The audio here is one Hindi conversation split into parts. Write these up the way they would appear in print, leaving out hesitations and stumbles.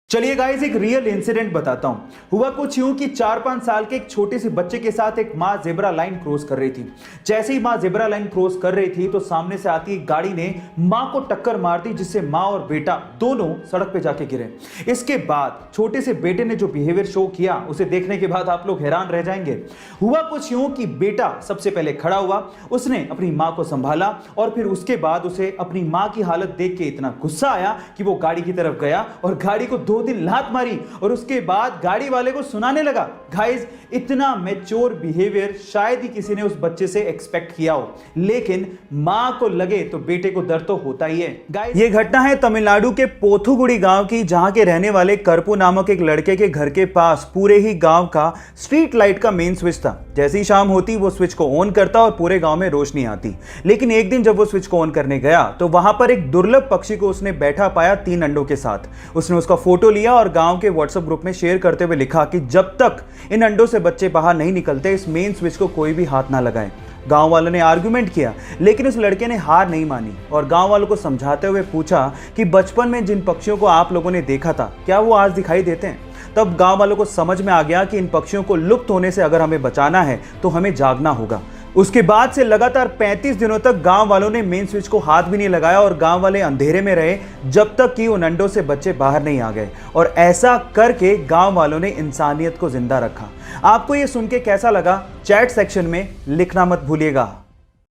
चलिए गाइस, एक रियल इंसिडेंट बताता हूं। हुआ कुछ यूं कि 4-5 साल के एक छोटे से बच्चे के साथ एक मां जेब्रा लाइन क्रॉस कर रही थी। जैसे ही मां जेब्रा लाइन क्रॉस कर रही थी तो सामने से आती एक गाड़ी ने मां को टक्कर मार दी, जिससे मां और बेटा दोनों सड़क पे जाके गिरे। इसके बाद छोटे से बेटे ने जो बिहेवियर शो किया, उसे देखने के बाद आप लोग हैरान रह जाएंगे। हुआ कुछ यूं कि बेटा सबसे पहले खड़ा हुआ, उसने अपनी मां को संभाला और फिर उसके बाद उसे अपनी मां की हालत देख के इतना गुस्सा आया कि वो गाड़ी की तरफ गया और गाड़ी को 2 दिन लात मारी और उसके बाद गाड़ी वाले को सुनाने लगा। गाइस, इतना मैच्योर बिहेवियर शायद ही किसी ने उस बच्चे से एक्सपेक्ट किया हो, लेकिन मां को लगे तो बेटे को दर्द तो होता ही है। गाइस, ये घटना है तमिलनाडु के पोथुगुड़ी गांव की, जहां के रहने वाले करपू नामक एक लड़के के घर के पास पूरे ही गांव का स्ट्रीट लाइट का मेन स्विच था। जैसे ही शाम होती वो स्विच को ऑन करता और पूरे गांव में रोशनी आती। लेकिन एक दिन जब वो स्विच को ऑन करने गया तो वहां पर एक दुर्लभ पक्षी को उसने बैठा पाया 3 अंडों के साथ। उसने उसका फोटो लिया और गांव के व्हाट्सएप ग्रुप में शेयर करते हुए लिखा कि जब तक इन अंडों से बच्चे बाहर नहीं निकलते, इस मेन स्विच को कोई भी हाथ ना लगाए। गांव वालों ने आर्गुमेंट किया, लेकिन उस लड़के ने हार नहीं मानी और गांव वालों को समझाते हुए पूछा कि बचपन में जिन पक्षियों को आप लोगों ने देखा था, क्या वो आज दिखाई देते हैं? तब गांव वालों को समझ में आ गया कि इन पक्षियों को लुप्त होने से अगर हमें बचाना है तो हमें जागना होगा। उसके बाद से लगातार 35 दिनों तक गांव वालों ने मेन स्विच को हाथ भी नहीं लगाया और गांव वाले अंधेरे में रहे जब तक कि उन अंडों से बच्चे बाहर नहीं आ गए। और ऐसा करके गांव वालों ने इंसानियत को जिंदा रखा। आपको ये सुन के कैसा लगा? चैट सेक्शन में लिखना मत भूलिएगा।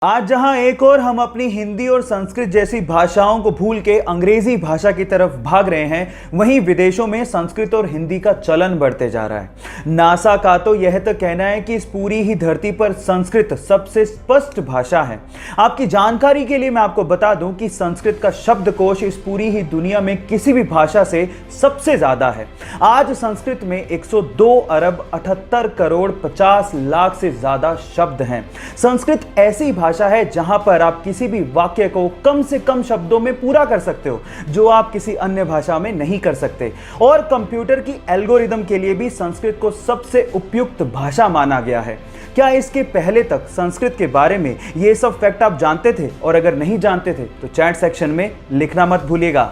आज जहां एक और हम अपनी हिंदी और संस्कृत जैसी भाषाओं को भूल के अंग्रेजी भाषा की तरफ भाग रहे हैं, वहीं विदेशों में संस्कृत और हिंदी का चलन बढ़ते जा रहा है। नासा का तो यह तक कहना है कि इस पूरी ही धरती पर संस्कृत सबसे स्पष्ट भाषा है। आपकी जानकारी के लिए मैं आपको बता दूं कि संस्कृत का शब्दकोश इस पूरी ही दुनिया में किसी भी भाषा से सबसे ज्यादा है। आज संस्कृत में 102 अरब 78 करोड़ 50 लाख से ज्यादा शब्द हैं। संस्कृत ऐसी भाषा है जहां पर आप किसी भी वाक्य को कम से कम शब्दों में पूरा कर सकते हो, जो आप किसी अन्य भाषा में नहीं कर सकते। और कंप्यूटर की एल्गोरिदम के लिए भी संस्कृत को सबसे उपयुक्त भाषा माना गया है। क्या इसके पहले तक संस्कृत के बारे में ये सब फैक्ट आप जानते थे? और अगर नहीं जानते थे तो चैट सेक्शन में लिखना मत भूलिएगा।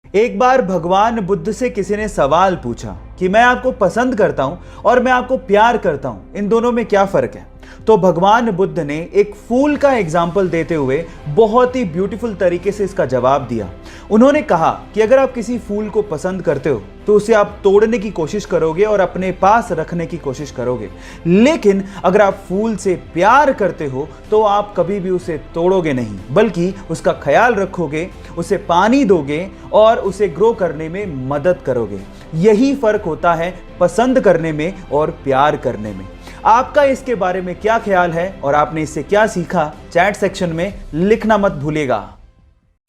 एक बार भगवान बुद्ध से किसी ने सवाल पूछा कि मैं आपको पसंद करता हूं और मैं आपको प्यार करता हूं, इन दोनों में क्या फर्क है? तो भगवान बुद्ध ने एक फूल का एग्जाम्पल देते हुए बहुत ही ब्यूटीफुल तरीके से इसका जवाब दिया। उन्होंने कहा कि अगर आप किसी फूल को पसंद करते हो तो उसे आप तोड़ने की कोशिश करोगे और अपने पास रखने की कोशिश करोगे, लेकिन अगर आप फूल से प्यार करते हो तो आप कभी भी उसे तोड़ोगे नहीं, बल्कि उसका ख्याल रखोगे, उसे पानी दोगे और उसे ग्रो करने में मदद करोगे। यही फर्क होता है पसंद करने में और प्यार करने में। आपका इसके बारे में क्या ख्याल है और आपने इससे क्या सीखा? चैट सेक्शन में लिखना मत भूलिएगा।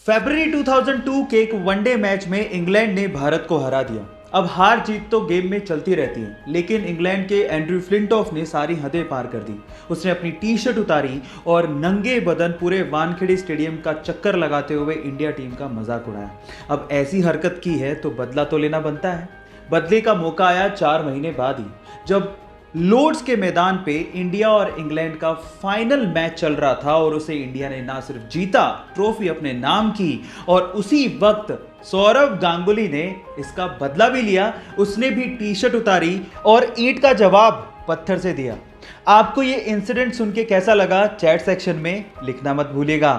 फरवरी 2002 के एक वनडे मैच में इंग्लैंड ने भारत को हरा दिया। अब हार जीत तो गेम में चलती रहती है, लेकिन इंग्लैंड के एंड्रयू फ्लिंटॉफ ने सारी हदें पार कर दी। उसने अपनी टी-शर्ट उतारी और नंगे बदन पूरे वानखेड़े स्टेडियम का चक्कर लगाते हुए इंडिया टीम का मजाक उड़ाया। अब ऐसी हरकत की है तो बदला तो लेना बनता है। बदले का मौका आया 4 महीने बाद ही, जब लॉर्ड्स के मैदान पे इंडिया और इंग्लैंड का फाइनल मैच चल रहा था और उसे इंडिया ने ना सिर्फ जीता, ट्रॉफी अपने नाम की, और उसी वक्त सौरव गांगुली ने इसका बदला भी लिया। उसने भी टी-शर्ट उतारी और ईंट का जवाब पत्थर से दिया। आपको ये इंसिडेंट सुन के कैसा लगा? चैट सेक्शन में लिखना मत भूलिएगा।